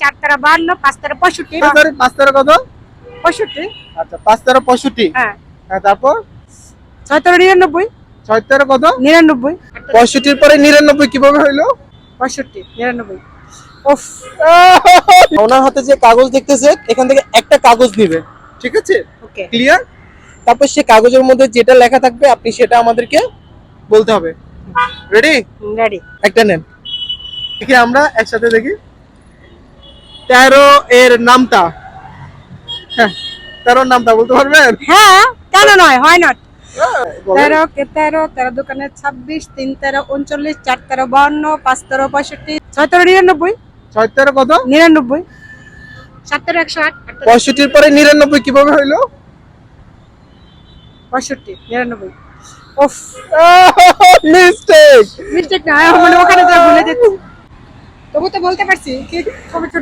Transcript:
4 তেরো 52, 5 তেরো 65। সরি 5 তেরো কত? 65। আচ্ছা 5 তেরো 65। হ্যাঁ। হ্যাঁ তারপর 6 তেরো 99। 6 তেরো কত? 99। 65 এর পরে 99 কিভাবে হইলো? 65 99। উফ। ওনার হাতে যে কাগজ দেখতেছে এখান থেকে একটা কাগজ দিবে, ঠিক আছে? ওকে। ক্লিয়ার? তারপর সে কাগজের মধ্যে যেটা লেখা থাকবে আপনি সেটা আমাদেরকে বলতে হবে। রেডি? রেডি। একটা নেন। দেখি আমরা একসাথে দেখি। 13 এর নামটা। হ্যাঁ 13 নামটা বলতে পারবেন? হ্যাঁ, কেন নয়, হয় নট। বলেন। 13 কে 13, 13 দোকানে 26, 3 তেরো 39, 4 তেরো 52, 5 তেরো 65, 6 তেরো 99। 6 তেরো কত? 99। 7 তেরো 108, 65 এর পরে 99 কিভাবে হইলো? 65 99। উফ। মিস্টেক। মিস্টেক না, মানে ওখানে যা ভুলে যাচ্ছি। তবু তো বলতে পারছি কি, ছোট ছোট